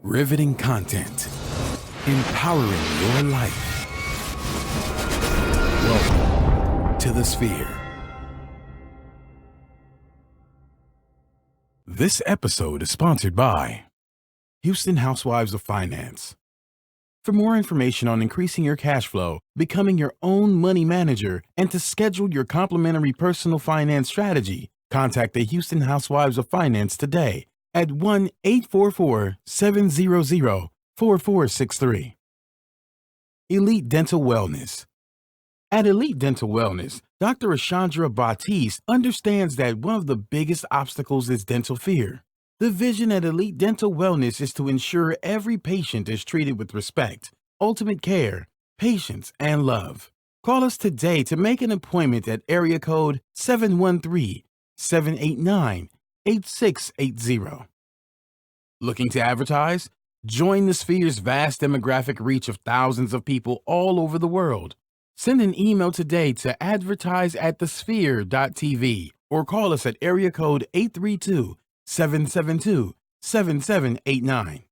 Riveting content. Empowering your life. Welcome to The Sphere. This episode is sponsored by Houston Housewives of Finance. For more information on increasing your cash flow, becoming your own money manager, and to schedule your complimentary personal finance strategy, contact the Houston Housewives of Finance today at 1-844-700-4463. Elite Dental Wellness. At Elite Dental Wellness, Dr. Ashandra Batiste understands that one of the biggest obstacles is dental fear. The vision at Elite Dental Wellness is to ensure every patient is treated with respect, ultimate care, patience, and love. Call us today to make an appointment at area code 713-789-8680. Looking to advertise? Join the Sphere's vast demographic reach of thousands of people all over the world. Send an email today to advertise@thesphere.tv or call us at area code 832-772-7789.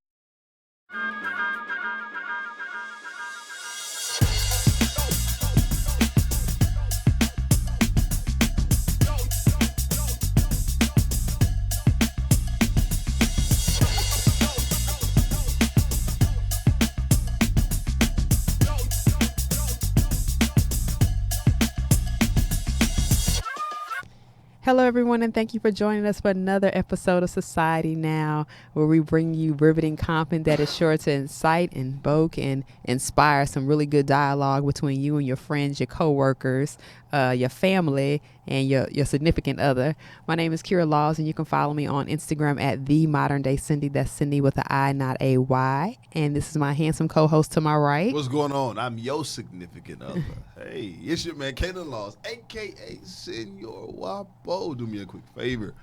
Hello, everyone, and thank you for joining us for another episode of Society Now, where we bring you riveting content that is sure to incite, invoke, and inspire some really good dialogue between you and your friends, your coworkers, your family, and your significant other. My name is Kira Laws, and you can follow me on Instagram at The Modern Day Cindy. That's Cindy with an I, not a Y. And this is my handsome co-host to my right. What's going on? I'm your significant other. Hey, it's your man, Kaden Laws, a.k.a. Senor Wapo. Do me a quick favor.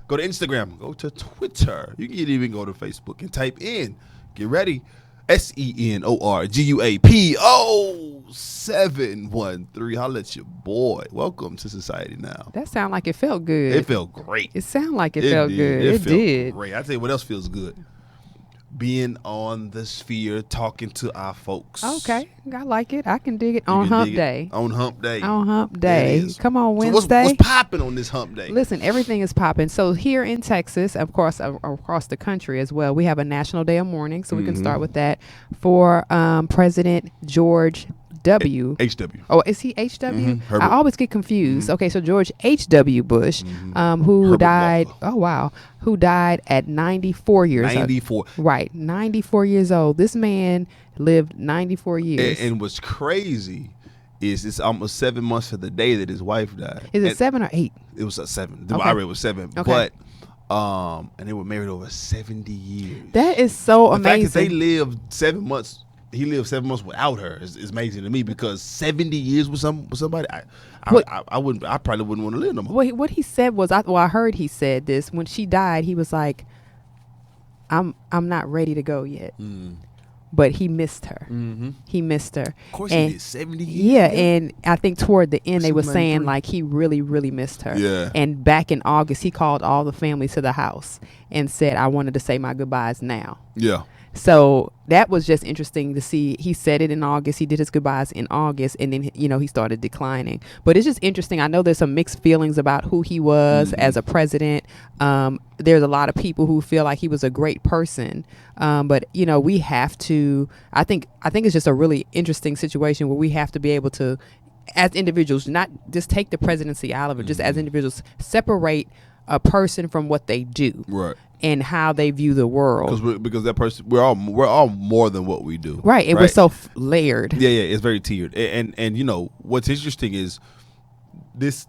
Go to Instagram. Go to Twitter. You can even go to Facebook and type in, get ready, SENORGUAPO713. Holla at your boy. Welcome to Society Now. That sound like it felt good. It felt great. It sounded like it felt good. It felt did. Great. I tell you what else feels good. Being on the Sphere, talking to our folks. Okay, I like it. I can dig it on hump day. On hump day. On hump day. Come on, So Wednesday. what's popping on this hump day? Listen, everything is popping. So here in Texas, of course, across the country as well, we have a National Day of Mourning. So we can start with that for President George W. HW. Oh, is he HW? Herbert. I always get confused. Okay, so George H.W. Bush, who Herbert died, Walker. oh wow, who died at 94 years old. 94. Right, 94 years old. This man lived 94 years. And what's crazy is it's almost 7 months to the day that his wife died. Is it 7 or 8? It was a 7. Okay. I read it was 7. Okay. But and they were married over 70 years. That is so the amazing. fact that they lived 7 months. He lived 7 months without her is amazing to me, because 70 years with somebody, I probably wouldn't want to live no more. What he said was, I heard he said this when she died. He was like, "I'm not ready to go yet," but he missed her. He missed her. Of course, and he did 70 years. Yeah, and I think toward the end they were saying 93. like he really, really missed her. Yeah. And back in August, he called all the family to the house and said, "I wanted to say my goodbyes now." Yeah. So that was just interesting to see. He said it in August. He did his goodbyes in August, and then he started declining. But it's just interesting. I know there's some mixed feelings about who he was as a president. There's a lot of people who feel like he was a great person, but we have to. I think it's just a really interesting situation where we have to be able to, as individuals, not just take the presidency out of it. Just as individuals, separate a person from what they do. Right. And how they view the world, because that person, we're all more than what we do, right? It was so layered. Yeah, it's very tiered. And what's interesting is this,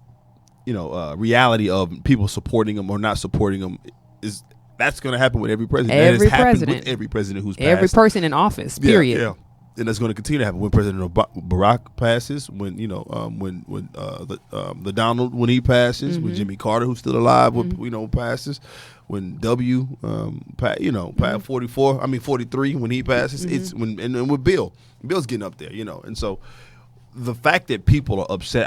reality of people supporting them or not supporting them that's going to happen with every president. Every president, with every president who's passed. Every person in office. Period. Yeah. And that's going to continue to happen when President Barack passes, when the Donald when he passes, when Jimmy Carter, who's still alive, passes, when 43 when he passes, it's and with Bill's getting up there, and so the fact that people are upset,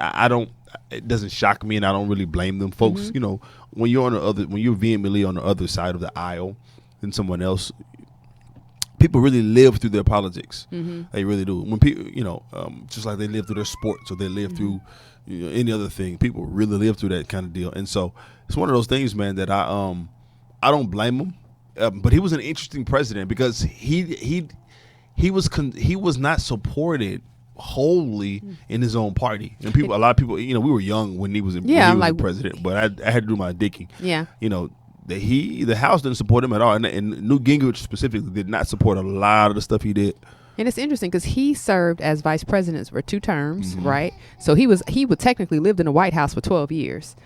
it doesn't shock me, and I don't really blame them, folks. When you're vehemently on the other side of the aisle than someone else, people really live through their politics. They really do. When people, just like they live through their sports or they live through any other thing, people really live through that kind of deal. And so it's one of those things, man, that I don't blame him. But he was an interesting president because he was not supported wholly in his own party. And a lot of people, we were young when he was the president, but I had to do my digging. Yeah. The House didn't support him at all, and Newt Gingrich specifically did not support a lot of the stuff he did. And it's interesting because he served as vice president for 2 terms, right? So he would technically lived in the White House for 12 years.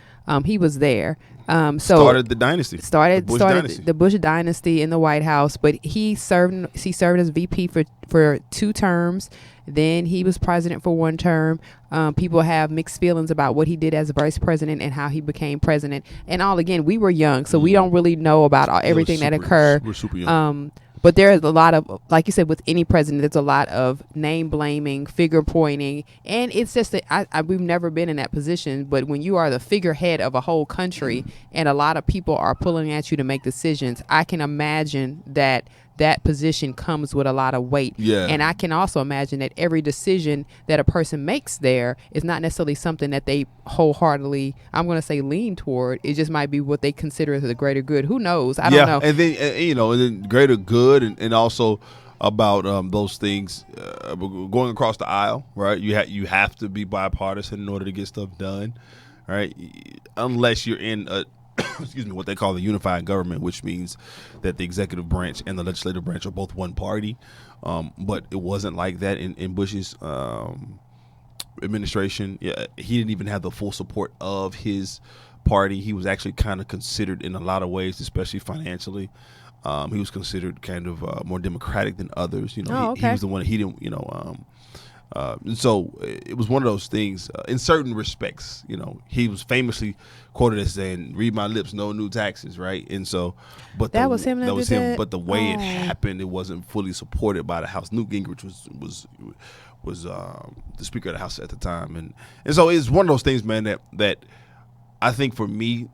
He was there. Started the dynasty. Started the Bush dynasty in the White House, but he served as VP for 2 terms. Then he was president for 1 term. People have mixed feelings about what he did as a vice president and how he became president. And again, we were young, so we don't really know about everything that occurred. We're super young. But there is a lot of, like you said, with any president, there's a lot of name blaming, figure pointing. And it's just that we've never been in that position. But when you are the figurehead of a whole country and a lot of people are pulling at you to make decisions, I can imagine that position comes with a lot of weight. Yeah. And I can also imagine that every decision that a person makes there is not necessarily something that they wholeheartedly, I'm going to say, lean toward. It just might be what they consider the greater good. Who knows? I don't know. And then, and then greater good and also about those things going across the aisle, right? You have to be bipartisan in order to get stuff done, right? Unless you're in what they call the unified government, which means that the executive branch and the legislative branch are both one party. But it wasn't like that in Bush's administration. Yeah, he didn't even have the full support of his party. He was actually kind of considered in a lot of ways, especially financially. He was considered kind of more democratic than others. He was the one. He didn't. And so it was one of those things. In certain respects, he was famously quoted as saying, "Read my lips, no new taxes." Right, and so, but that was him. But the way it happened, it wasn't fully supported by the House. Newt Gingrich was the Speaker of the House at the time, and so it's one of those things, man. That I think for me,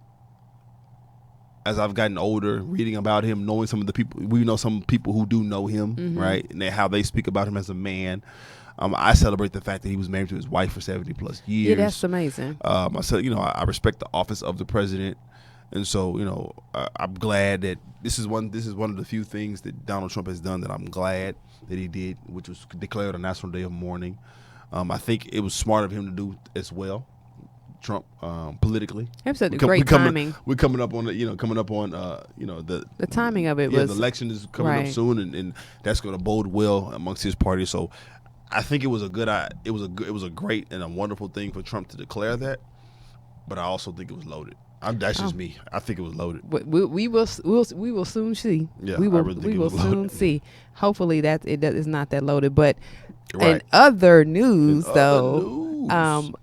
as I've gotten older, reading about him, knowing some of the people, we know some people who do know him, right, and how they speak about him as a man. I celebrate the fact that he was married to his wife for 70 plus years. Yeah, that's amazing. I said, I respect the office of the president, and so I'm glad that this is one of the few things that Donald Trump has done that I'm glad that he did, which was declared a national day of mourning. I think it was smart of him to do as well. Trump politically. Absolutely, great timing. We're coming up on the timing of it was the election is coming up soon, and that's going to bode well amongst his party. So I think it was a great and a wonderful thing for Trump to declare that, but I also think it was loaded. That's just me. I think it was loaded. We will soon see. Yeah, we will soon see. Hopefully that it is not that loaded. But in other news,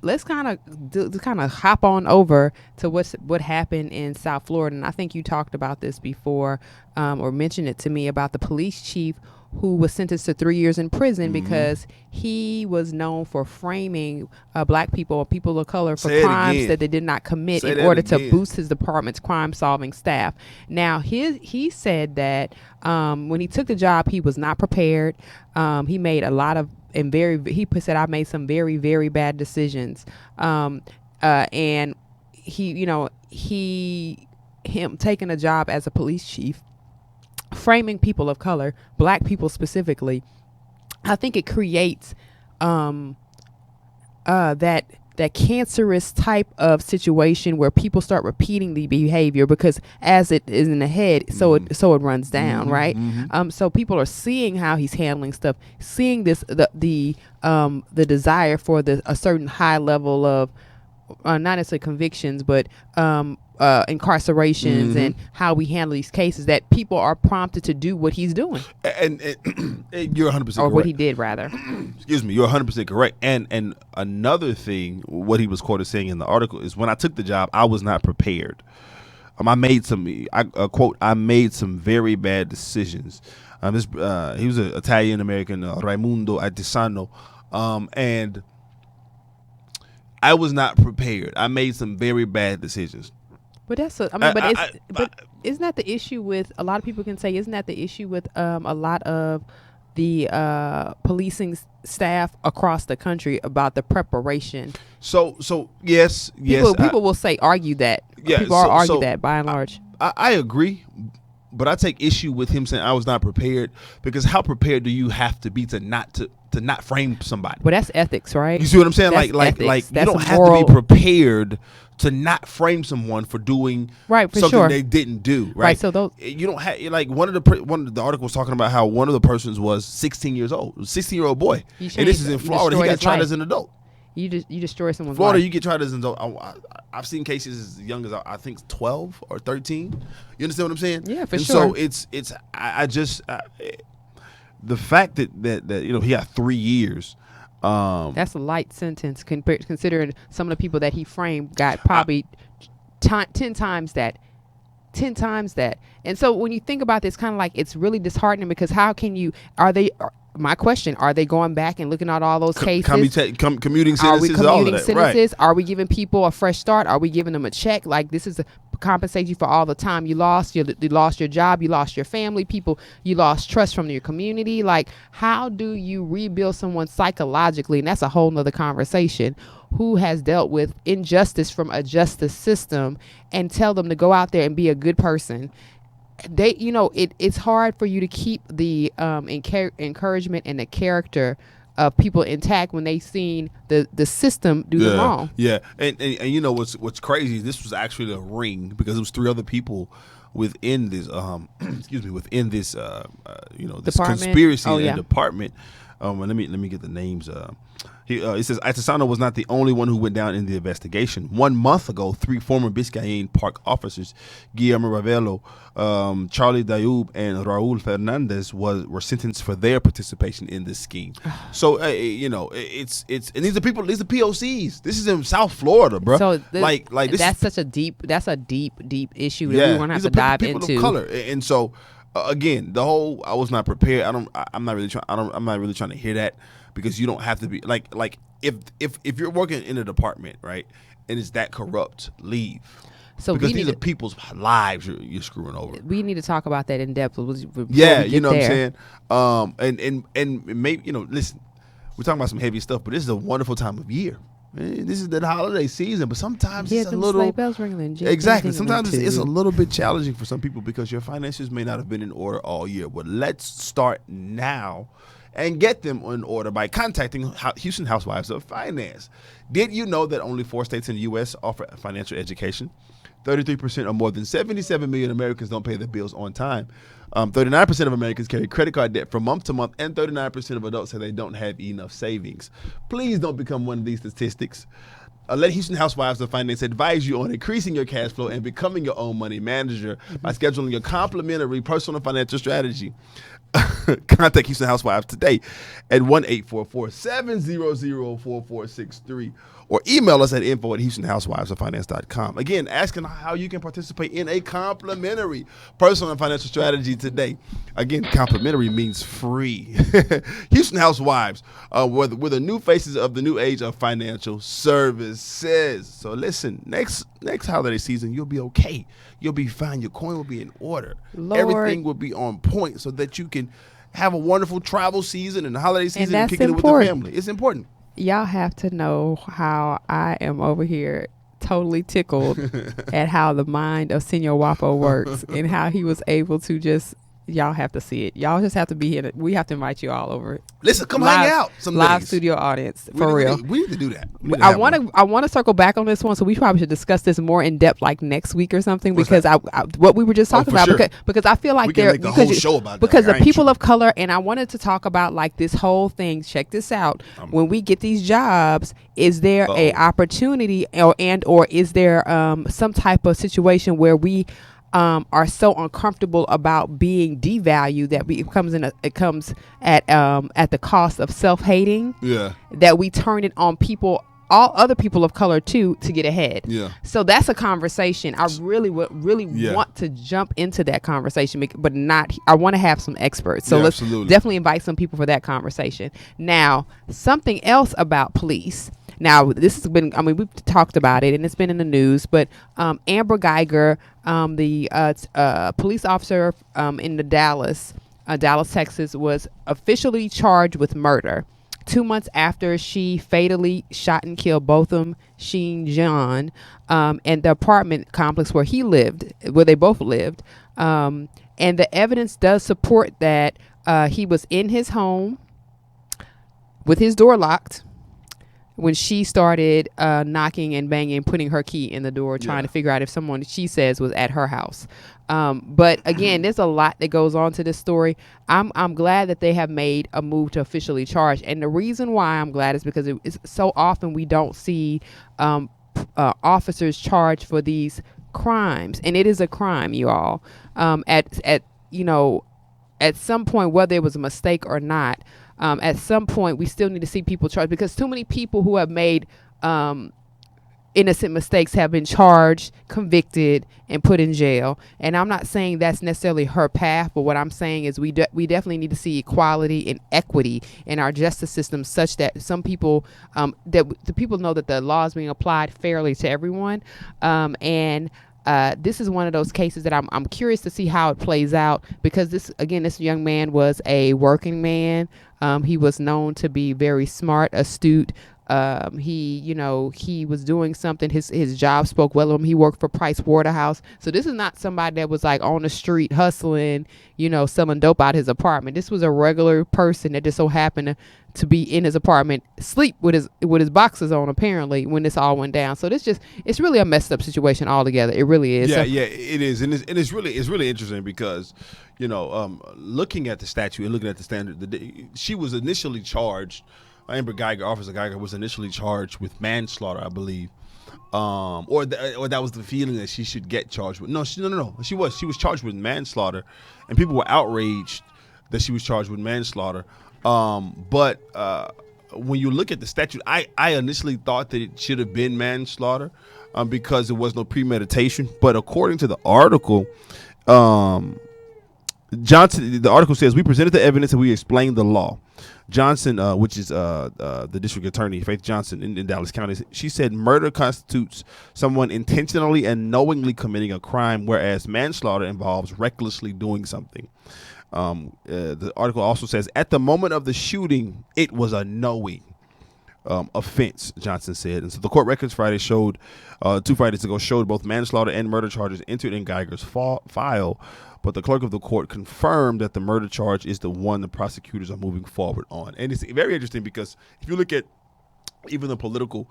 let's kind of hop on over to what happened in South Florida. And I think you talked about this before, or mentioned it to me about the police chief who was sentenced to 3 years in prison because he was known for framing black people or people of color for crimes that they did not commit in order to boost his department's crime-solving staff. Now, he said that when he took the job, he was not prepared. He made a lot of he said, I made some very, very bad decisions. And him taking a job as a police chief, framing people of color, black people specifically, I think it creates that cancerous type of situation where people start repeating the behavior because as it is in the head, so it runs down, right? So people are seeing how he's handling stuff, seeing this the desire for a certain high level of not necessarily convictions, but incarcerations and how we handle these cases, that people are prompted to do what he's doing. And you're 100% correct. Or what he did, rather. Excuse me, you're 100% correct. And another thing, what he was quoted saying in the article is, when I took the job, I was not prepared. I made some very bad decisions. He was an Italian-American, Raimundo Artisano, and I was not prepared. I made some very bad decisions. But that's but isn't that the issue with a lot of people can say? Isn't that the issue with a lot of the policing staff across the country about the preparation? So yes, people will argue that. Yeah, people argue that by and large. I agree, but I take issue with him saying I was not prepared, because how prepared do you have to be to not frame somebody? Well, that's ethics, right? You see what I'm saying? That's like ethics. You don't have to be prepared to not frame someone for doing something they didn't do. Right. So those, you don't have, like, one of the article was talking about how one of the persons was 16 years old, 16-year-old boy, and this is in Florida. He got tried as an adult. You destroy someone's Florida, life. you get tried as an adult. I've seen cases as young as I think 12 or 13. You understand what I'm saying? Yeah, for and sure. So it's the fact that he got 3 years. That's a light sentence considering some of the people that he framed got probably 10 times that. 10 times that. And so when you think about this, kind of like, it's really disheartening, because how can you, my question, are they going back and looking at all those cases? Commuting sentences, are we commuting all of that, sentences? right. Are we giving people a fresh start? Are we giving them a check? Like, this is to compensate you for all the time you lost. You lost your job. You lost your family. You lost trust from your community. Like, how do you rebuild someone psychologically? And that's a whole nother conversation. Who has dealt with injustice from a justice system, and tell them to go out there and be a good person. It's hard for you to keep the encouragement and the character of people intact when they've seen the system do them wrong. Yeah, and you know what's crazy? This was actually a ring, because it was 3 other people within this this this conspiracy department. Let me get the names. It says Itasano was not the only one who went down in the investigation. 1 month ago, 3 former Biscayne Park officers, Guillermo Ravelo, Charlie Dayoub, and Raul Fernandez, were sentenced for their participation in this scheme. So it's and these are POCs. This is in South Florida, bro. So that's a deep issue that we're gonna have to dive into. People of color, and so again, the whole I was not prepared. I'm not really trying to hear that. Because you don't have to be like if you're working in a department, right, and it's that corrupt, leave. So because these are people's lives you're screwing over. We need to talk about that in depth. Yeah, you know what I'm saying. And maybe listen, we're talking about some heavy stuff, but this is a wonderful time of year. This is the holiday season, but sometimes it's a little bells ringing. Exactly. Sometimes it's a little bit challenging for some people because your finances may not have been in order all year. But let's start now and get them in order by contacting Houston Housewives of Finance. Did you know that only 4 states in the U.S. offer financial education? 33% or more than 77 million Americans don't pay their bills on time. 39% of Americans carry credit card debt from month to month, and 39% of adults say they don't have enough savings. Please don't become one of these statistics. Let Houston Housewives of Finance advise you on increasing your cash flow and becoming your own money manager by scheduling your complimentary personal financial strategy. Contact Houston Housewives today at 1-844-700-4463 or email us at info@HoustonHousewivesOfFinance.com. Again, asking how you can participate in a complimentary personal and financial strategy today. Again, complimentary means free. Houston Housewives, we're the new faces of the new age of financial services. So listen, next holiday season, you'll be okay. You'll be fine. Your coin will be in order. Lord. Everything will be on point so that you can have a wonderful travel season and holiday season and kicking it with the family. It's important. Y'all have to know how I am over here totally tickled at how the mind of Senor Wapo works and how he was able to just, y'all have to see it. Y'all just have to be here. We have to invite you all over. Listen, come hang out. Some live days. Studio audience for real. We need to do that. I want to circle back on this one, so we probably should discuss this more in depth, like next week or something. What's because what we were just talking about, sure. because I feel like we can make a whole show about because that. the people of color, and I wanted to talk about like this whole thing. Check this out. When we get these jobs, is there a opportunity or is there some type of situation where we are so uncomfortable about being devalued that it comes at the cost of self-hating. Yeah. That we turn it on people, all other people of color too, to get ahead. Yeah. So that's a conversation. I really want to jump into that conversation, but not. I want to have some experts. So let's definitely invite some people for that conversation. Now, something else about police. Now, this has been, I mean, we've talked about it and it's been in the news, but Amber Guyger, the police officer in the Dallas, Texas, was officially charged with murder 2 months after she fatally shot and killed Botham Shem Jeanand and the apartment complex where they both lived. And the evidence does support that he was in his home with his door locked when she started knocking and banging, putting her key in the door, trying to figure out if someone she says was at her house. But again, there's a lot that goes on to this story. I'm glad that they have made a move to officially charge. And the reason why I'm glad is because it's so often we don't see officers charged for these crimes. And it is a crime, you all. At some point, whether it was a mistake or not, at some point we still need to see people charged, because too many people who have made innocent mistakes have been charged, convicted, and put in jail. And I'm not saying that's necessarily her path, but what I'm saying is we definitely need to see equality and equity in our justice system, such that some people that the people know that the law is being applied fairly to everyone. This is one of those cases that I'm curious to see how it plays out, because this young man was a working man. He was known to be very smart, astute. He was doing something. His job spoke well of him. He worked for Price Waterhouse. So this is not somebody that was like on the street hustling, selling dope out his apartment. This was a regular person that just so happened to be in his apartment, sleep with his boxers on, apparently, when this all went down. So it's really a messed up situation altogether. It really is. Yeah, it is, and it's really interesting because, looking at the statute and looking at the standard, she was initially charged. Amber Guyger, Officer Guyger, was initially charged with manslaughter, I believe, or that was the feeling that she should get charged with. No. She was charged with manslaughter, and people were outraged that she was charged with manslaughter. But when you look at the statute, I initially thought that it should have been manslaughter because there was no premeditation. But according to the article, Johnson, the article says, we presented the evidence and we explained the law. Johnson, which is the district attorney, Faith Johnson in Dallas County, she said murder constitutes someone intentionally and knowingly committing a crime, whereas manslaughter involves recklessly doing something. The article also says, at the moment of the shooting, it was a knowing offense, Johnson said. And so the court records Friday showed, 2 Fridays ago, showed both manslaughter and murder charges entered in Guyger's file. But the clerk of the court confirmed that the murder charge is the one the prosecutors are moving forward on. And it's very interesting because if you look at even the political,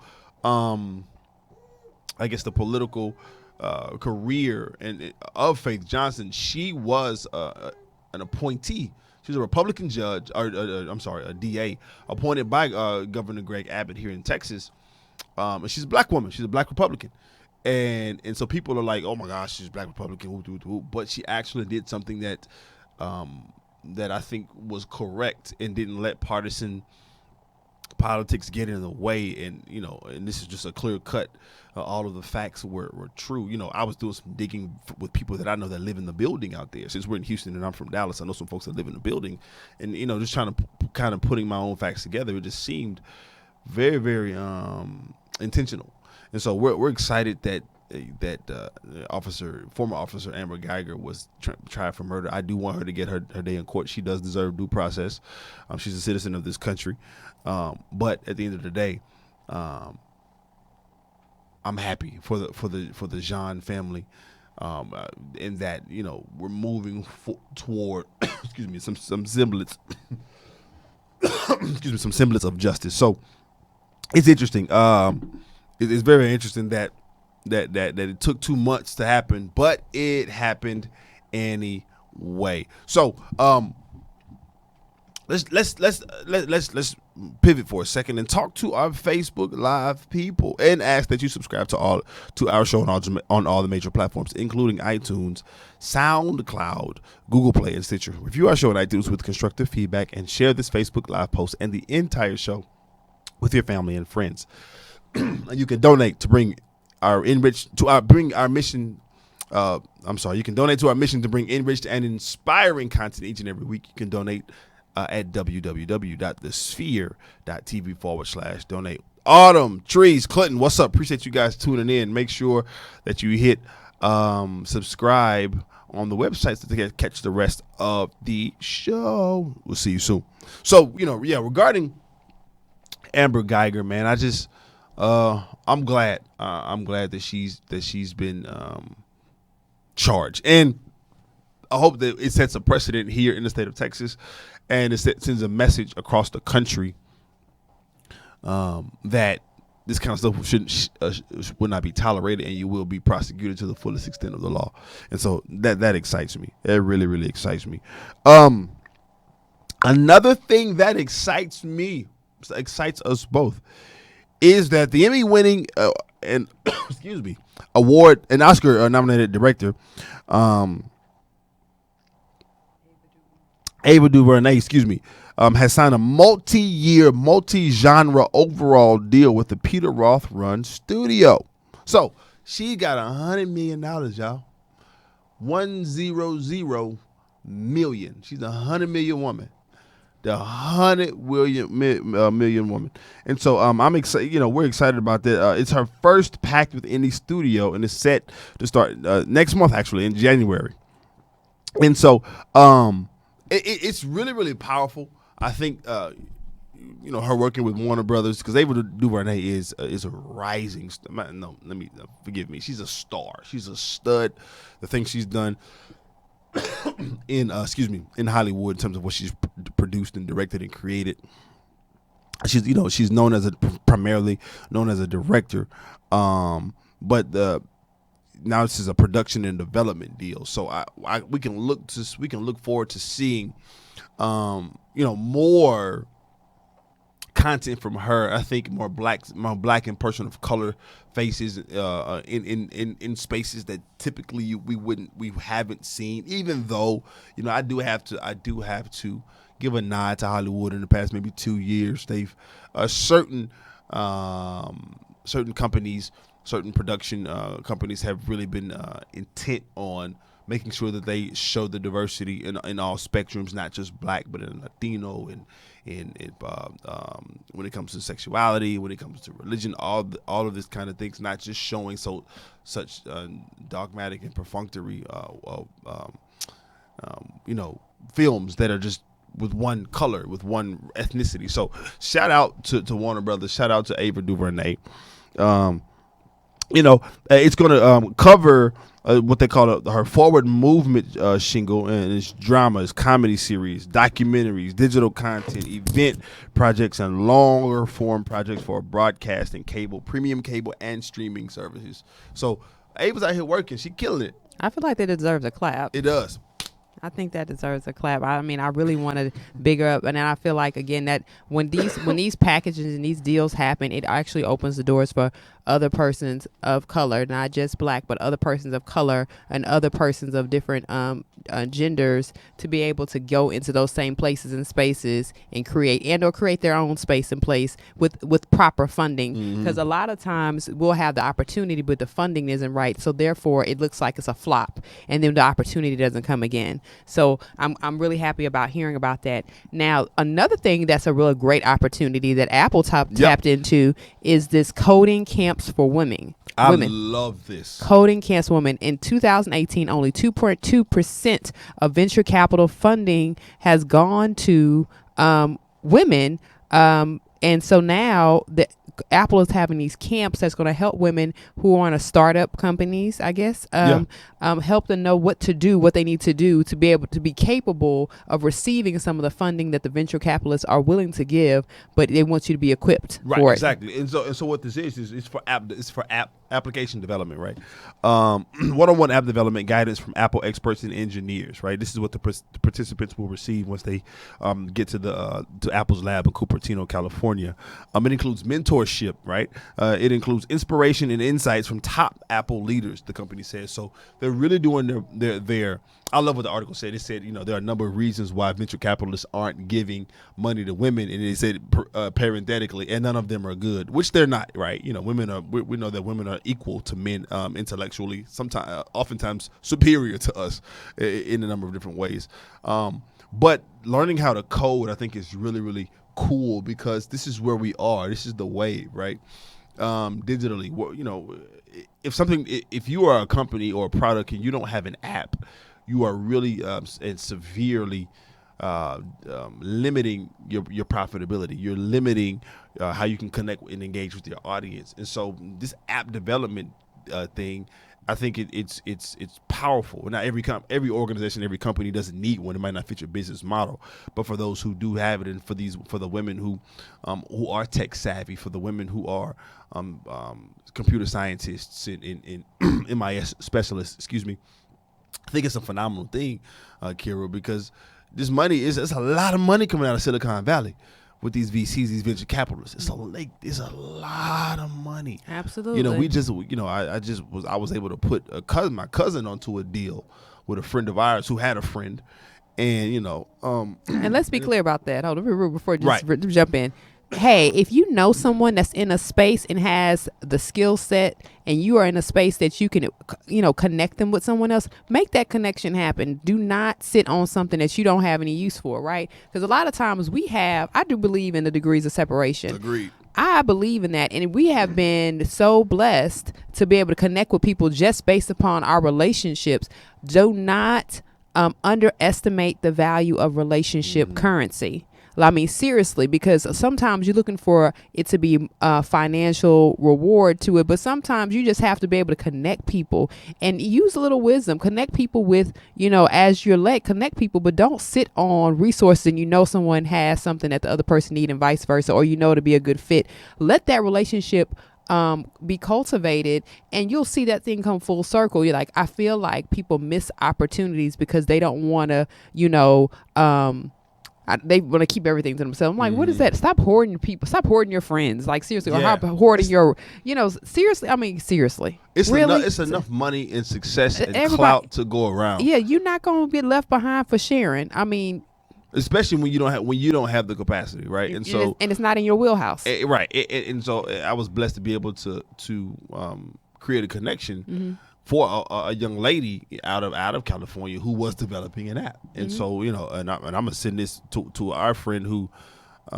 career of Faith Johnson, she was an appointee. She was a Republican judge, a DA, appointed by Governor Greg Abbott here in Texas. And she's a black woman. She's a black Republican. And so people are like, oh my gosh, she's a black Republican, but she actually did something that I think was correct and didn't let partisan politics get in the way. And this is just a clear cut. All of the facts were true. I was doing some digging with people that I know that live in the building out there. Since we're in Houston and I'm from Dallas, I know some folks that live in the building, and just trying to kind of putting my own facts together. It just seemed very, very intentional. And so we're excited that former officer Amber Guyger was tried for murder. I do want her to get her day in court. She does deserve due process. She's a citizen of this country. But at the end of the day, I'm happy for the Jeanand family, in that we're moving toward some semblance some semblance of justice. So it's interesting. It's very interesting that it took 2 months to happen, but it happened anyway. So let's pivot for a second and talk to our Facebook Live people and ask that you subscribe to our show on all the major platforms, including iTunes, SoundCloud, Google Play, and Stitcher. Review our show on iTunes with constructive feedback and share this Facebook Live post and the entire show with your family and friends. And you can donate to bring our mission. You can donate to our mission to bring enriched and inspiring content each and every week. You can donate at www.thesphere.tv/donate. Autumn, Trees, Clinton, what's up? Appreciate you guys tuning in. Make sure that you hit subscribe on the website so to catch the rest of the show. We'll see you soon. So, regarding Amber Guyger, man, I just I'm glad that she's been charged, and I hope that it sets a precedent here in the state of Texas, and it sends a message across the country that this kind of stuff will not be tolerated, and you will be prosecuted to the fullest extent of the law. And so that excites me. It really, really excites me. Another thing that excites us both is that the Emmy-winning and excuse me, award and Oscar-nominated director, Ava DuVernay, has signed a multi-year, multi-genre overall deal with the Peter Roth-run studio. So she got $100 million, y'all. 100 million. She's a 100 million woman. The 100 million woman. And so I'm excited. We're excited about that. It's her first pact with any studio, and it's set to start next month, actually, in January. And so it's really, really powerful. I think her working with Warner Brothers, because Ava DuVernay is a rising star. No, forgive me. She's a star. She's a stud. The things she's done in Hollywood in terms of what she's produced and directed and created. She's primarily known as a director, but now this is a production and development deal. So we can look forward to seeing more content from her. I think more black and person of color faces in spaces that typically we haven't seen. Even though I do have to give a nod to Hollywood. In the past maybe 2 years, they've certain companies, certain production companies have really been intent on making sure that they show the diversity in all spectrums, not just black, but in Latino and when it comes to sexuality, when it comes to religion, all of this kind of things, not just showing such dogmatic and perfunctory films that are just with one color, with one ethnicity. So shout out to Warner Brothers, shout out to Ava DuVernay. It's going to cover what they call her forward movement shingle, and it's dramas, comedy series, documentaries, digital content, event projects, and longer form projects for broadcast and cable, premium cable, and streaming services. So Ava's out here working. She killing it. I feel like that deserves a clap. It does. I think that deserves a clap. I mean, I really want to bigger up, and I feel like again that when these packages and these deals happen, it actually opens the doors for other persons of color, not just black, but other persons of color and other persons of different genders to be able to go into those same places and spaces and create their own space and place with proper funding. Because a lot of times we'll have the opportunity, but the funding isn't right, so therefore it looks like it's a flop, and then the opportunity doesn't come again. So I'm really happy about hearing about that. Now, another thing that's a really great opportunity that Apple tapped into is this coding camps for women. I love this. Coding camps for women. In 2018, only 2.2% of venture capital funding has gone to women. And so now Apple is having these camps that's going to help women who are on a startup companies, I guess, help them know what to do, what they need to do to be able to be capable of receiving some of the funding that the venture capitalists are willing to give, but they want you to be equipped for it. Exactly. And so what this is for application development, right? One-on-one app development guidance from Apple experts and engineers, right? This is what the participants will receive once they get to Apple's lab in Cupertino, California. It includes mentorship, right? It includes inspiration and insights from top Apple leaders, the company says. So they're really doing their I love what the article said. It said, there are a number of reasons why venture capitalists aren't giving money to women, and it said parenthetically, and none of them are good, which they're not, right? Women are. We know that women are equal to men intellectually, oftentimes superior to us in a number of different ways. But learning how to code, I think, is really, really cool because this is where we are. This is the wave, right? Digitally, if you are a company or a product and you don't have an app, you are really and severely limiting your profitability. You're limiting how you can connect and engage with your audience. And so this app development thing, I think it's powerful. Not every organization, every company doesn't need one. It might not fit your business model, but for those who do have it, and for the women who are tech savvy, for the women who are computer scientists and MIS specialists, excuse me, I think it's a phenomenal thing, Kira, because this money it's a lot of money coming out of Silicon Valley with these VCs, these venture capitalists. It's a lot of money. Absolutely. I was able to put my cousin onto a deal with a friend of ours who had a friend, and and let's be clear about that. Hold on, before you jump in. Hey, if you know someone that's in a space and has the skill set, and you are in a space that you can, connect them with someone else, make that connection happen. Do not sit on something that you don't have any use for, right? Because a lot of times I do believe in the degrees of separation. Agreed. I believe in that. And we have been so blessed to be able to connect with people just based upon our relationships. Do not underestimate the value of relationship currency. I mean, seriously, because sometimes you're looking for it to be a financial reward to it, but sometimes you just have to be able to connect people and use a little wisdom. Connect people with, as you're led, connect people, but don't sit on resources and someone has something that the other person needs and vice versa, or to be a good fit. Let that relationship be cultivated, and you'll see that thing come full circle. You're like, I feel like people miss opportunities because they don't want to, they want to keep everything to themselves. I'm like, what is that? Stop hoarding people. Stop hoarding your friends. Like, seriously. Or hoarding your, seriously. I mean, seriously. It's really? It's enough money and success and clout to go around. Yeah, you're not going to get left behind for sharing. I mean, especially when you don't have the capacity, right? And so it's not in your wheelhouse, right? And so I was blessed to be able to create a connection for a young lady out of California who was developing an app. And so, and I'm going to send this to our friend who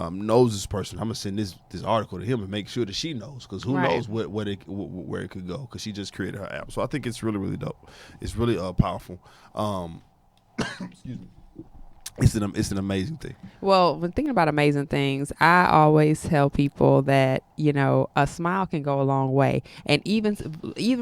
knows this person. I'm going to send this article to him and make sure that she knows, because who knows where it could go, because she just created her app. So I think it's really, really dope. It's really powerful. Excuse me. It's an amazing thing. Well, when thinking about amazing things, I always tell people that, a smile can go a long way. And even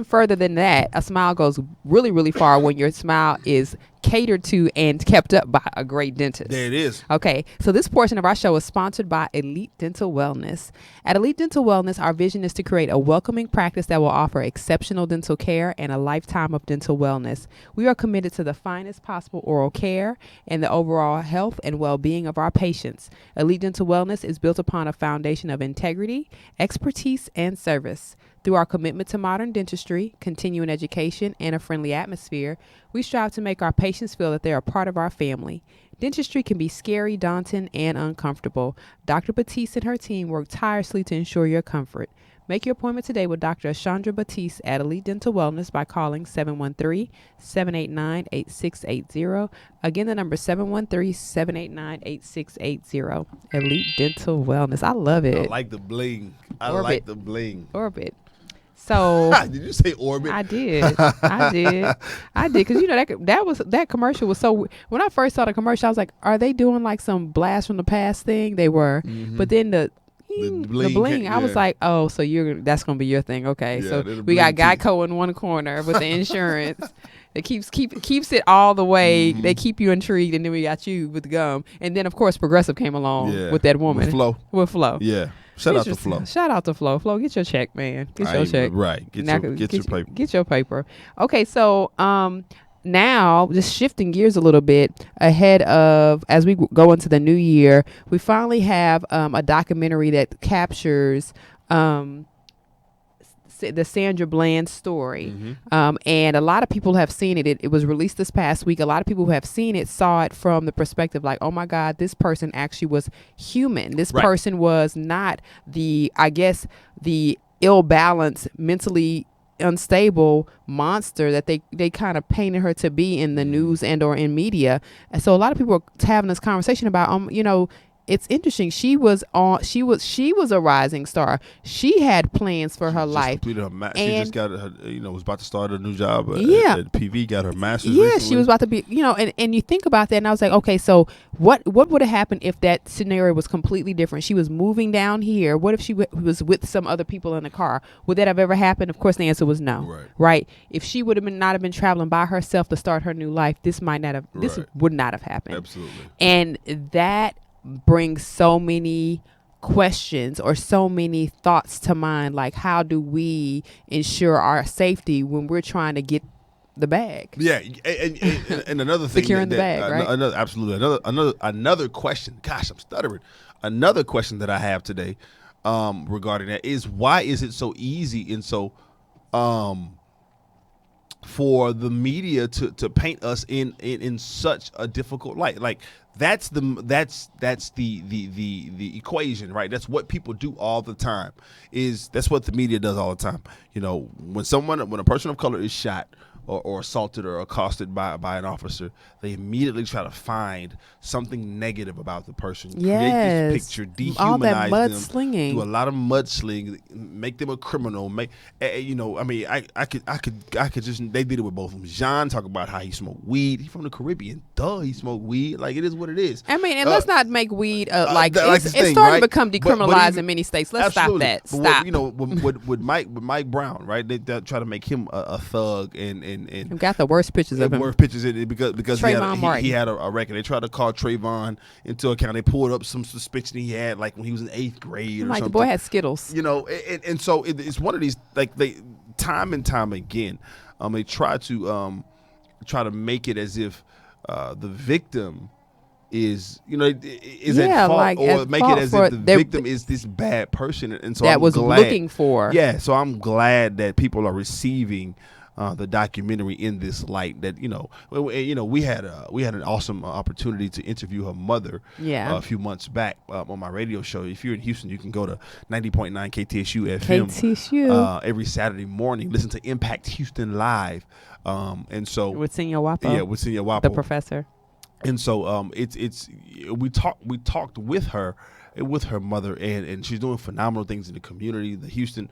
further than that, a smile goes really, really far when your smile is catered to and kept up by a great dentist. There it is. Okay, so this portion of our show is sponsored by Elite Dental Wellness. At Elite Dental Wellness, our vision is to create a welcoming practice that will offer exceptional dental care and a lifetime of dental wellness. We are committed to the finest possible oral care and the overall health and well-being of our patients. Elite Dental Wellness is built upon a foundation of integrity, expertise, and service. Through our commitment to modern dentistry, continuing education, and a friendly atmosphere, we strive to make our patients feel that they are part of our family. Dentistry can be scary, daunting, and uncomfortable. Dr. Batiste and her team work tirelessly to ensure your comfort. Make your appointment today with Dr. Ashandra Batiste at Elite Dental Wellness by calling 713-789-8680. Again, the number is 713-789-8680. Elite Dental Wellness. I love it. I like the bling. Orbit. So did you say orbit? I did. Because that commercial was so. When I first saw the commercial, I was like, "Are they doing like some blast from the past thing?" They were, but then the bling. I was like, "Oh, so that's gonna be your thing, okay?" Yeah, so we got Guyger in one corner with the insurance. It keeps it all the way. They keep you intrigued, and then we got you with the gum, and then of course Progressive came along with that woman with Flo. Yeah. Shout out to Flo. Shout out to Flo. Flo, get your check, man. Get your check. Right. Get your paper. Get your paper. Okay, so now just shifting gears a little bit ahead of as we go into the new year, we finally have a documentary that captures the Sandra Bland story. And a lot of people have seen it. It was released this past week. A lot of people who have seen it saw it from the perspective like, oh my God, this person actually was human. This person was not the ill-balanced, mentally unstable monster that they kind of painted her to be in the news and or in media. And so a lot of people are having this conversation about it's interesting. She was a rising star. She had plans for her life. Completed her she just got her, was about to start a new job at PV, got her master's Yeah, recently. she was about to be, and you think about that, and I was like, okay, so what would have happened if that scenario was completely different? She was moving down here. What if she was with some other people in the car? Would that have ever happened? Of course, the answer was no. Right? If she would have not have been traveling by herself to start her new life, this would not have happened. Absolutely. And that brings so many questions or so many thoughts to mind, like how do we ensure our safety when we're trying to get the bag? Yeah, and another thing, securing the bag, right? Another question. Gosh, I'm stuttering. Another question that I have today regarding that is, why is it so easy and so for the media to paint us in such a difficult light? Like that's the equation, right? That's what people do all the time. That's what the media does all the time. When a person of color is shot or assaulted or accosted by an officer, they immediately try to find something negative about the person. Yes. Create this picture, dehumanize all that them, mudslinging. do a lot of mudslinging, make them a criminal. I could just, they did it with Botham Jean, talk about how he smoked weed. He's from the Caribbean. Duh, he smoked weed. Like, it is what it is. I mean, and let's not make weed it's thing, starting right? to become decriminalized in many states. Let's absolutely. stop that. Stop. With Mike Brown, right? They try to make him a thug and I've got the worst pictures of him. Worst pictures because he had a record. They tried to call Trayvon into account. They pulled up some suspicion he had, like when he was in 8th grade or something. The boy had Skittles. And so it's one of these, like, they time and time again, they try to make it as if the victim is at fault, like or make it as if the victim is this bad person. And so that I'm was glad, looking for. Yeah, so I'm glad that people are receiving the documentary in this light. That we had an awesome opportunity to interview her mother a few months back on my radio show. If you're in Houston, you can go to 90.9 KTSU FM every Saturday morning. Listen to Impact Houston Live, and so with Senior Wapo. Yeah, with Senior Wapo, the professor. And so we talked with her mother, and she's doing phenomenal things in the community. The Houston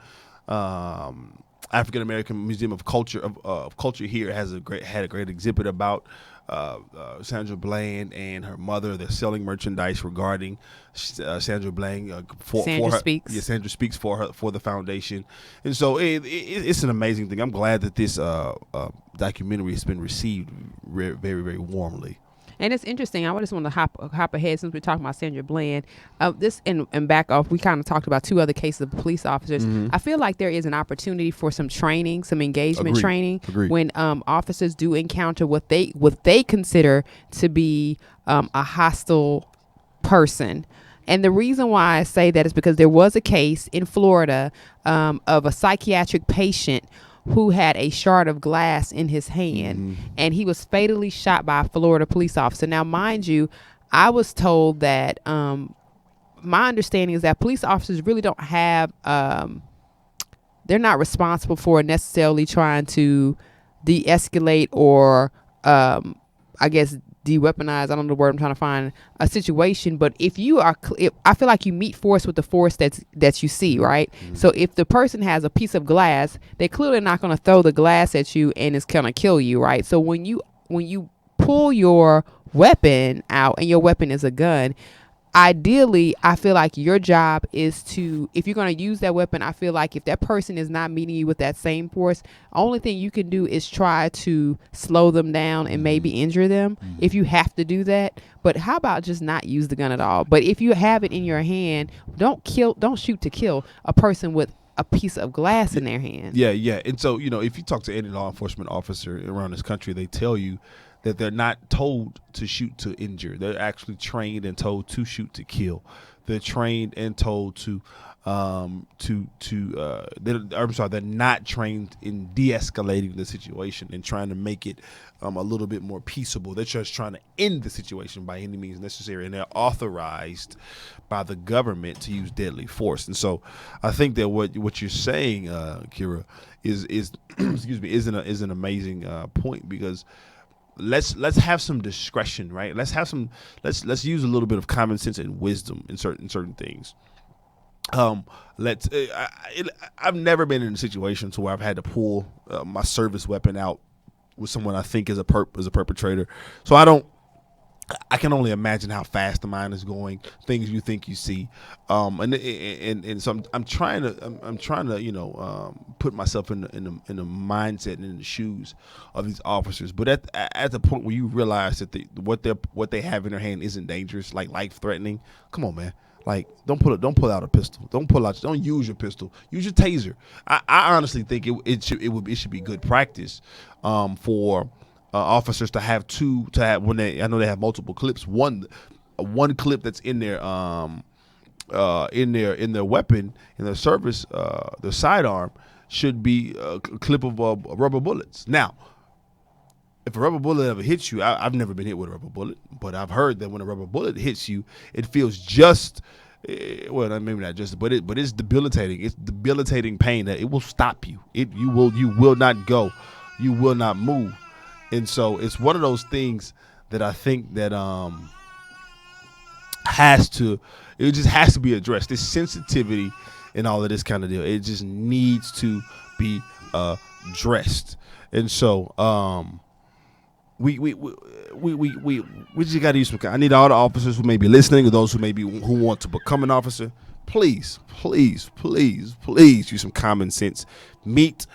African American Museum of Culture here had a great exhibit about Sandra Bland and her mother. They're selling merchandise regarding Sandra Bland. Sandra Speaks. Yeah, Sandra Speaks for the foundation, and so it's an amazing thing. I'm glad that this documentary has been received very, very warmly. And it's interesting. I just want to hop ahead since we're talking about Sandra Bland. This and back off. We kind of talked about 2 other cases of police officers. Mm-hmm. I feel like there is an opportunity for some training, some engagement training, when officers do encounter what they consider to be a hostile person. And the reason why I say that is because there was a case in Florida of a psychiatric patient who had a shard of glass in his hand, and he was fatally shot by a Florida police officer. Now, mind you, I was told that my understanding is that police officers really don't have, they're not responsible for necessarily trying to de-escalate or, I guess, de-weaponize, I don't know the word I'm trying to find, a situation. But if you are, I feel like you meet force with the force that you see, right? Mm-hmm. So if the person has a piece of glass, they're clearly not going to throw the glass at you and it's going to kill you, right? So when you pull your weapon out, and your weapon is a gun, ideally, I feel like your job is to, if you're going to use that weapon, I feel like if that person is not meeting you with that same force, only thing you can do is try to slow them down and maybe injure them if you have to do that. But how about just not use the gun at all? But if you have it in your hand, don't shoot to kill a person with a piece of glass in their hand. Yeah. And so, if you talk to any law enforcement officer around this country, they tell you that they're not told to shoot to injure. They're actually trained and told to shoot to kill. They're trained and told to I'm sorry, they're not trained in de-escalating the situation and trying to make it a little bit more peaceable. They're just trying to end the situation by any means necessary, and they're authorized by the government to use deadly force. And so I think that what you're saying, Kira, is excuse me, is an amazing point, because let's have some discretion, right? Let's use a little bit of common sense and wisdom in certain things. I've never been in a situation to where I've had to pull my service weapon out with someone I think is a perpetrator. So I can only imagine how fast the mind is going, things you think you see, and so I'm trying to put myself in the mindset and in the shoes of these officers. But at the point where you realize that what they have in their hand isn't dangerous, like life threatening, come on, man. Like, don't pull out a pistol. Don't use your pistol. Use your taser. I honestly think it should be good practice for officers to have when I know they have multiple clips. One clip that's in their in their weapon, in their service, their sidearm, should be a clip of rubber bullets. Now, if a rubber bullet ever hits you, I've never been hit with a rubber bullet, but I've heard that when a rubber bullet hits you, it feels just, well, maybe not just, but it's debilitating. It's debilitating pain that it will stop you. You will not go, you will not move, and so it's one of those things that I think that has to be addressed. This sensitivity and all of this kind of deal, it just needs to be addressed, and so we just got to use some. I need all the officers who may be listening, or those who want to become an officer. Please use some common sense. Meet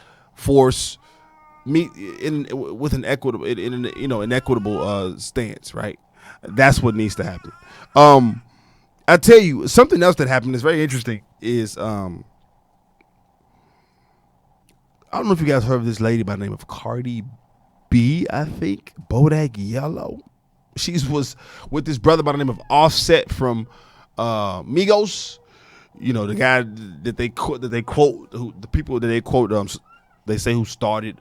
with an equitable, an equitable stance. Right, that's what needs to happen. I tell you something else that happened is very interesting. Is I don't know if you guys heard of this lady by the name of Cardi B, I think, Bodak Yellow. She was with this brother by the name of Offset from Migos. The guy that they quote, the people that they quote, they say who started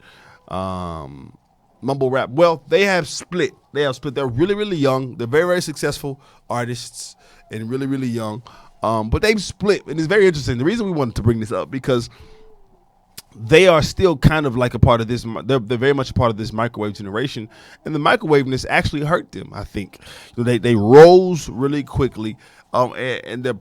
mumble rap. Well, they have split. They're really, really young. They're very, very successful artists and really, really young. But they've split, and it's very interesting. The reason we wanted to bring this up because they are still kind of like a part of this. They're very much a part of this microwave generation, and the microwaveness actually hurt them. I think they rose really quickly, and they're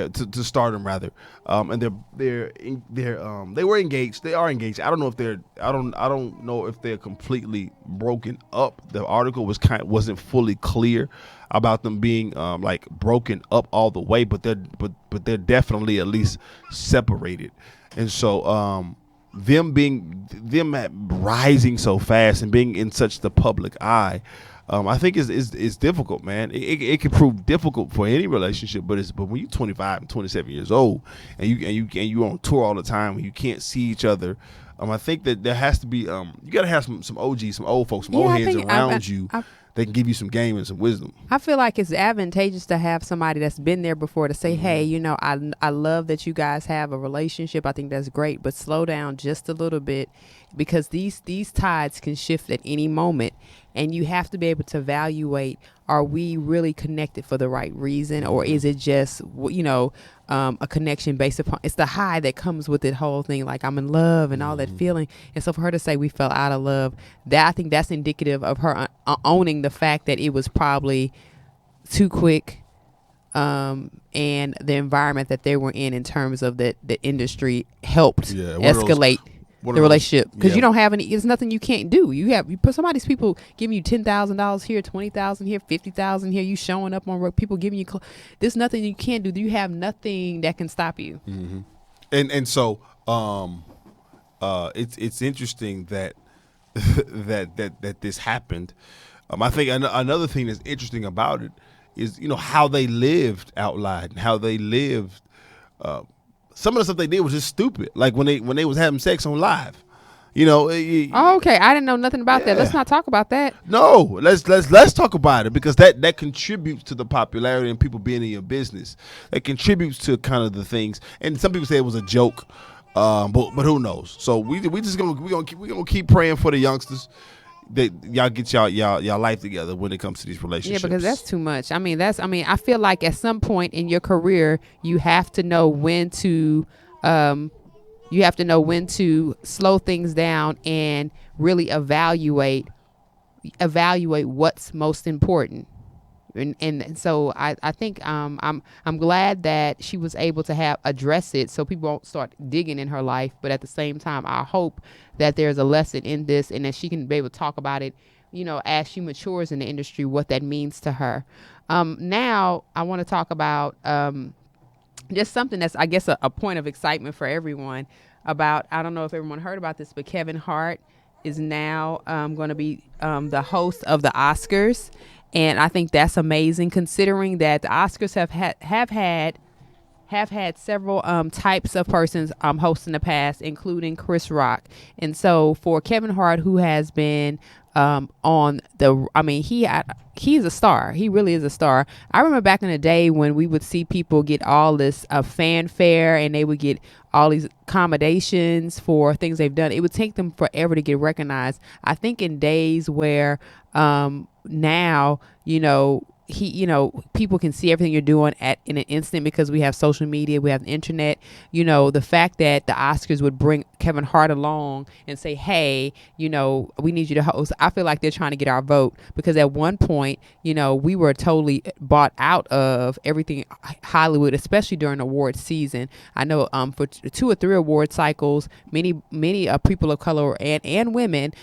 to stardom rather, and they were engaged. They are engaged. I don't know if they're completely broken up. The article wasn't fully clear about them being like broken up all the way, but they're definitely at least separated. And so them rising so fast and being in such the public eye, I think is difficult, man. It can prove difficult for any relationship, but when you're 25 and 27 years old and you on tour all the time and you can't see each other, I think that there has to be you got to have some OGs, some old folks, some old heads around you. They can give you some game and some wisdom. I feel like it's advantageous to have somebody that's been there before to say, hey, I love that you guys have a relationship. I think that's great, but slow down just a little bit, because these tides can shift at any moment, and you have to be able to evaluate, are we really connected for the right reason, or is it just, a connection based upon, it's the high that comes with the whole thing, like I'm in love and all that feeling. And so for her to say we fell out of love, that I think that's indicative of her owning the fact that it was probably too quick, and the environment that they were in terms of the industry helped escalate the relationship, because you don't have any. There's nothing you can't do. You put somebody's people giving you $10,000 here, $20,000 here, $50,000 here. You showing up on road, people giving you. There's nothing you can't do. You have nothing that can stop you. Mm-hmm. And so it's interesting that that this happened. I think another thing that's interesting about it is how they lived out loud and how they lived. Some of the stuff they did was just stupid. Like when they was having sex on live, You know, Oh, okay. I didn't know nothing about that. Let's Yeah. not talk about that. no, let's talk about it because that contributes to the popularity and people being in your business. It contributes to kind of the things. And some people say it was a joke, but who knows? So we just gonna keep praying for the youngsters that y'all get y'all life together when it comes to these Yeah, relationships. because that's too much. I mean, I feel like at some point in your career, you have to know when to, slow things down and really evaluate what's most important. And so I think I'm glad that she was able to address it so people won't start digging in her life. But at the same time, I hope that there's a lesson in this and that she can be able to talk about it, as she matures in the industry, what that means to her. Now I want to talk about just something that's, I guess, a point of excitement for everyone about, I don't know if everyone heard about this, but Kevin Hart is now going to be the host of the Oscars. And I think that's amazing, considering that the Oscars have had several types of persons host in the past, including Chris Rock. And so for Kevin Hart, who has been on the, I mean, he's a star. He really is a star. I remember back in the day when we would see people get all this fanfare and they would get all these accommodations for things they've done. It would take them forever to get recognized. I think in days where now, people can see everything you're doing in an instant because we have social media, we have the internet. The fact that the Oscars would bring Kevin Hart along and say, hey, we need you to host. I feel like they're trying to get our vote because at one point, we were totally bought out of everything Hollywood, especially during award season. I know for 2 or 3 award cycles, many people of color and women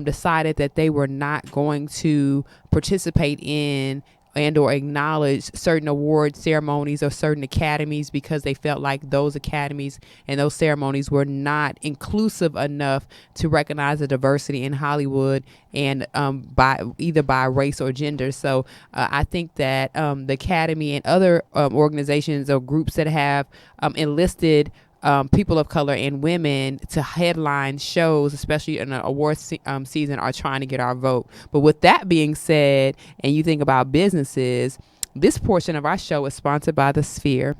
decided that they were not going to participate in and or acknowledge certain award ceremonies or certain academies because they felt like those academies and those ceremonies were not inclusive enough to recognize the diversity in Hollywood and by race or gender. So I think that the Academy and other organizations or groups that have enlisted people of color and women to headline shows, especially in an award season, are trying to get our vote. But with that being said, and you think about businesses, this portion of our show is sponsored by The Sphere.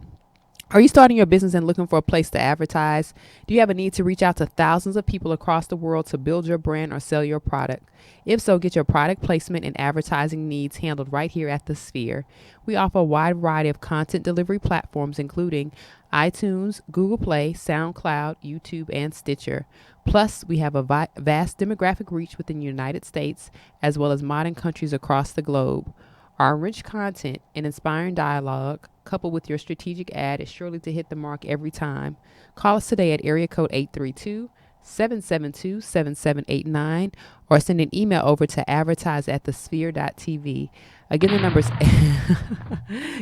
Are you starting your business and looking for a place to advertise? Do you have a need to reach out to thousands of people across the world to build your brand or sell your product? If so, get your product placement and advertising needs handled right here at The Sphere. We offer a wide variety of content delivery platforms, including iTunes, Google Play, SoundCloud, YouTube, and Stitcher. Plus, we have a vast demographic reach within the United States, as well as modern countries across the globe. Our rich content and inspiring dialogue, coupled with your strategic ad, is surely to hit the mark every time. Call us today at area code 832-772-7789 or send an email over to advertise@thesphere.tv. Again, the numbers.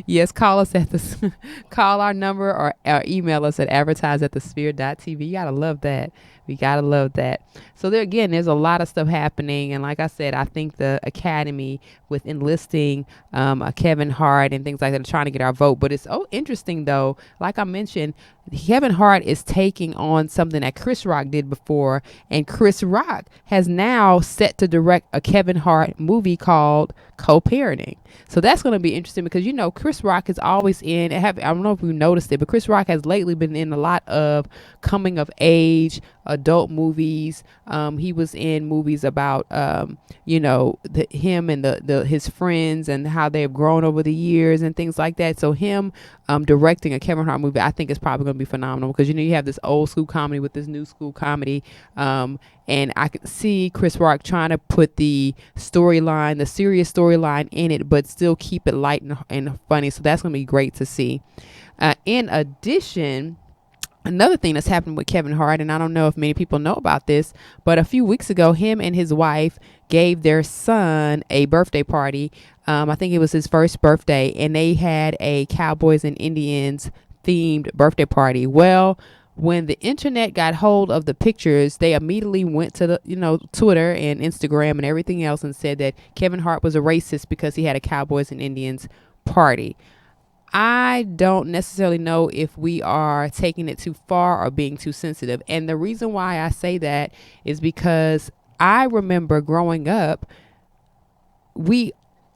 Yes, call us call our number or email us at advertise@thesphere.tv. You gotta love that. We gotta love that. So there's a lot of stuff happening, and like I said, I think the Academy with enlisting Kevin Hart and things like that are trying to get our vote. But it's interesting though. Like I mentioned, Kevin Hart is taking on something that Chris Rock did before, and Chris Rock has now set to direct a Kevin Hart movie called Co-Parenting. So that's going to be interesting because Chris Rock is always in. I don't know if you noticed it, but Chris Rock has lately been in a lot of coming of age adult movies. He was in movies about him and his friends and how they've grown over the years and things like that. So him directing a Kevin Hart movie, I think is probably going to be phenomenal because you have this old school comedy with this new school comedy, and I could see Chris Rock trying to put the serious storyline in it, but still keep it light and funny. So that's going to be great to see. In addition, another thing that's happened with Kevin Hart, and I don't know if many people know about this, but a few weeks ago, him and his wife gave their son a birthday party. I think it was his first birthday, and they had a Cowboys and Indians themed birthday party. Well, when the internet got hold of the pictures, they immediately went to the Twitter and Instagram and everything else and said that Kevin Hart was a racist because he had a Cowboys and Indians party. I don't necessarily know if we are taking it too far or being too sensitive. And the reason why I say that is because I remember growing up, we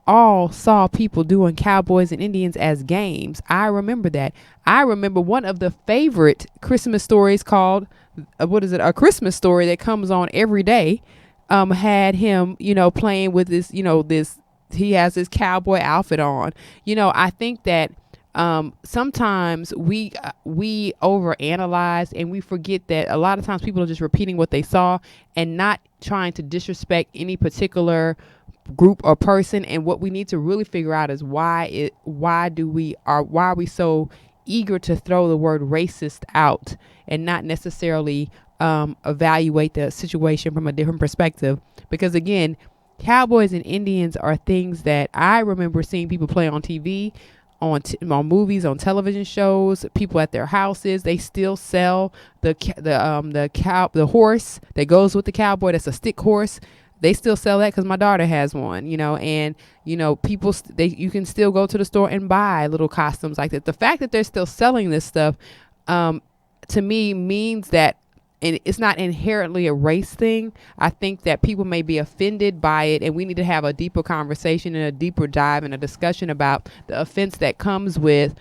all saw people doing cowboys and Indians as games. I remember that. I remember one of the favorite Christmas stories called, A Christmas Story that comes on every day. Had him, playing with this, he has this cowboy outfit on. I think that sometimes we overanalyze and we forget that a lot of times people are just repeating what they saw and not trying to disrespect any particular group or person. And what we need to really figure out is why are we so eager to throw the word racist out and not necessarily evaluate the situation from a different perspective. Because again, cowboys and Indians are things that I remember seeing people play on TV, on movies, on television shows, people at their houses. They still sell the horse that goes with the cowboy. That's a stick horse. They still sell that because my daughter has one, and people you can still go to the store and buy little costumes like that. The fact that they're still selling this stuff, to me, means that it's not inherently a race thing. I think that people may be offended by it, and we need to have a deeper conversation and a deeper dive and a discussion about the offense that comes with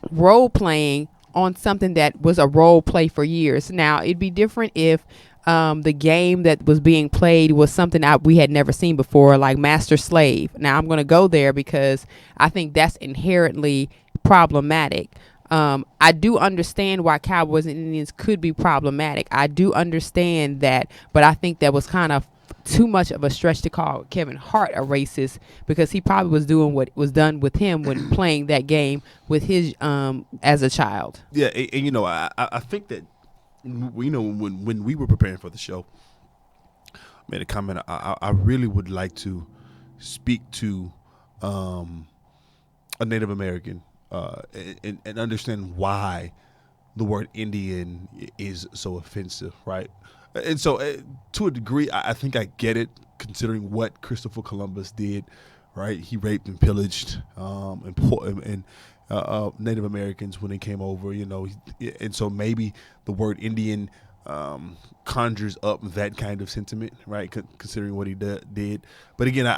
role playing on something that was a role play for years. Now, it'd be different if the game that was being played was something we had never seen before, like Master Slave. Now, I'm going to go there because I think that's inherently problematic. I do understand why cowboys and Indians could be problematic. I do understand that, but I think that was kind of too much of a stretch to call Kevin Hart a racist, because he probably was doing what was done with him when playing that game with his as a child. Yeah, and I think that when we were preparing for the show, I made a comment. I really would like to speak to a Native American and understand why the word Indian is so offensive, right? And so to a degree, I think I get it, considering what Christopher Columbus did, right? He raped and pillaged and Native Americans when they came over, and so maybe the word Indian conjures up that kind of sentiment, right? Considering what he did. But again,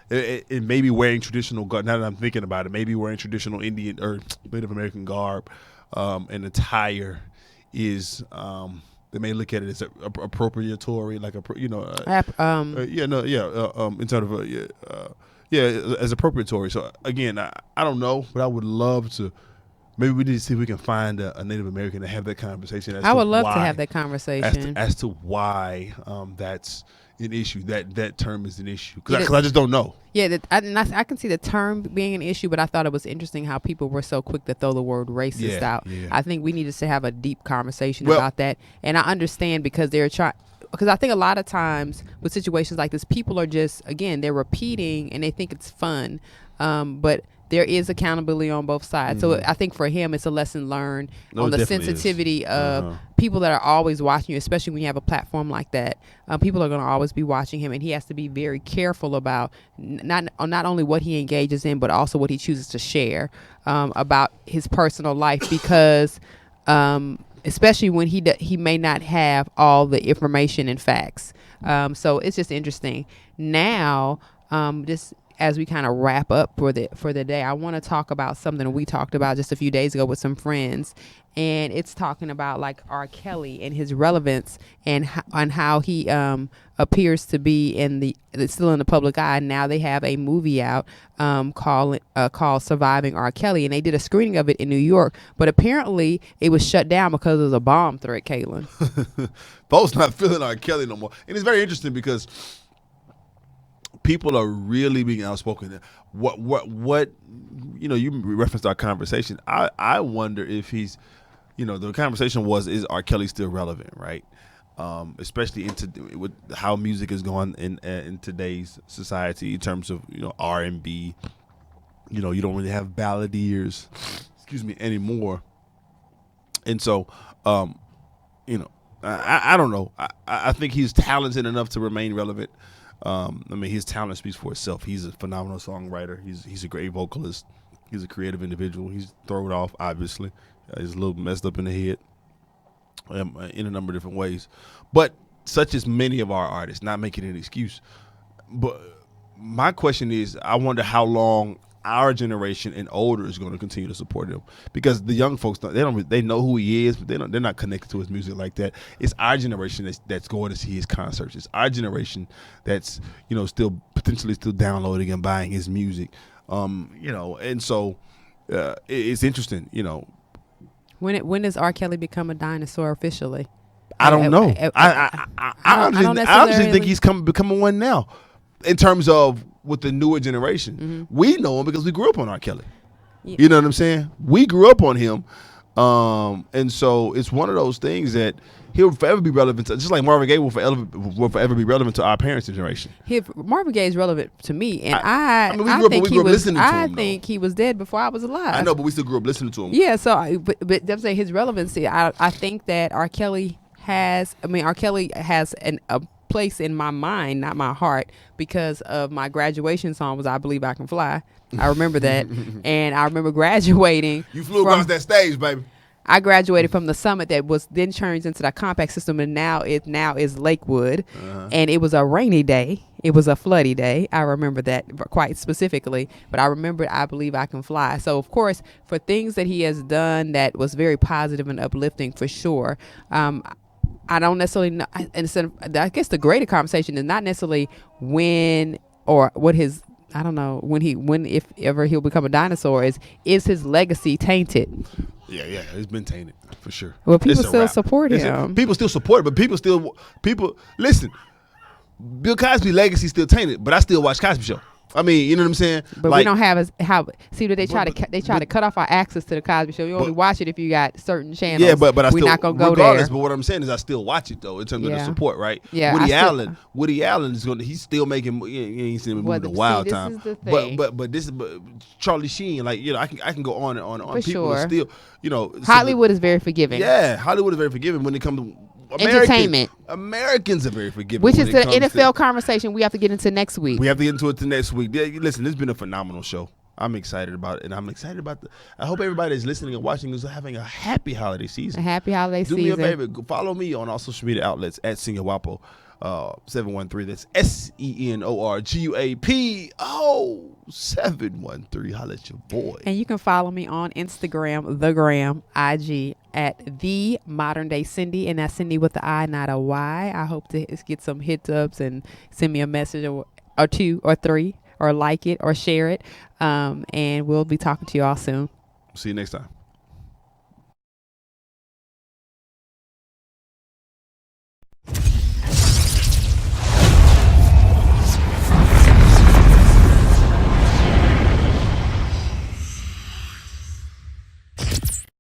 it may be wearing traditional garb. Now that I'm thinking about it, maybe wearing traditional Indian or Native American garb and attire is they may look at it as appropriatory, like in terms of as appropriatory. So again, I don't know, but I would love to. Maybe we need to see if we can find a Native American to have that conversation. I would love to have that conversation as to why that's an issue. That term is an issue because I just don't know. Yeah, I can see the term being an issue, but I thought it was interesting how people were so quick to throw the word racist out. Yeah. I think we needed to have a deep conversation about that, and I understand because they're trying. Because I think a lot of times with situations like this, people are just, again, they're repeating and they think it's fun, but there is accountability on both sides. Mm-hmm. So I think for him, it's a lesson learned on the sensitivity of people that are always watching you, especially when you have a platform like that. People are going to always be watching him, and he has to be very careful about not only what he engages in, but also what he chooses to share about his personal life, because especially when he may not have all the information and facts. So it's just interesting. Now, just as we kind of wrap up for the day, I want to talk about something we talked about just a few days ago with some friends, and it's talking about like R. Kelly and his relevance and how he appears to be still in the public eye. Now they have a movie out called Surviving R. Kelly, and they did a screening of it in New York, but apparently it was shut down because of a bomb threat, Kaylin. Folks not feeling R. Kelly no more, and it's very interesting because people are really being outspoken. What you referenced our conversation. I wonder if he's, the conversation was, is R. Kelly still relevant, right? Especially with how music is going in today's society in terms of R&B. You don't really have balladeers, anymore. And so, I don't know. I think he's talented enough to remain relevant. His talent speaks for itself. He's a phenomenal songwriter. He's a great vocalist. He's a creative individual. He's thrown off, obviously. He's a little messed up in the head in a number of different ways. But such as many of our artists, not making an excuse. But my question is, I wonder how long our generation and older is going to continue to support him, because the young folks they know who he is, but they're not connected to his music like that. It's our generation that's going to see his concerts. It's our generation that's still potentially still downloading and buying his music. And so it's interesting. When does R. Kelly become a dinosaur officially? I don't know. I honestly think he's becoming one now, in terms of with the newer generation. Mm-hmm. We know him because we grew up on R. Kelly. Yeah. You know what I'm saying? We grew up on him. And so it's one of those things that he'll forever be relevant to, just like Marvin Gaye will forever be relevant to our parents' generation. Marvin Gaye is relevant to me, and we grew up listening to him. I think he was dead before I was alive. I know, but we still grew up listening to him. Yeah, so but them say his relevancy. I think that R. Kelly has a place in my mind, not my heart, because of my graduation song was "I Believe I Can Fly." I remember that, and I remember graduating. You flew across that stage, baby. I graduated from the Summit that was then turned into the compact system, and now is Lakewood. And it was a rainy day. It was a floody day. I remember that quite specifically, but I remembered "I Believe I Can Fly." So, of course, for things that he has done that was very positive and uplifting, for sure. I don't necessarily know. I guess the greater conversation is not necessarily when or what his, I don't know, if ever he'll become a dinosaur, is his legacy tainted? Yeah, it's been tainted for sure. Well, people still support him. People still support it, but listen. Bill Cosby's legacy still tainted, but I still watch Cosby Show. I mean, you know what I'm saying? But we don't have they try to cut off our access to the Cosby Show. You only watch it if you got certain channels. Yeah, but we're not gonna go regardless. there. But what I'm saying is, I still watch it though, in terms of the support, right? Yeah, Woody Allen is he's still making. You ain't seen him moving the Wild Time. Is the thing. But Charlie Sheen, like I can go on and on. For people sure. Still, Hollywood is very forgiving. Yeah, Hollywood is very forgiving when it comes to entertainment. Americans are very forgiving. Which is the NFL conversation we have to get into next week. We have to get into it next week. Listen, this has been a phenomenal show. I'm excited about it, and I'm excited about I hope everybody is listening and watching is having a happy holiday season. A happy holiday season. Do me a favor. Follow me on all social media outlets at Senior Wapo 713. That's SENORGUAPO 713. Holla at your boy. And you can follow me on Instagram, IG at The Modern Day Cindy, and that's Cindy with the I, not a Y. I hope to get some hit ups and send me a message or two or three, or like it or share it. And we'll be talking to you all soon. See you next time.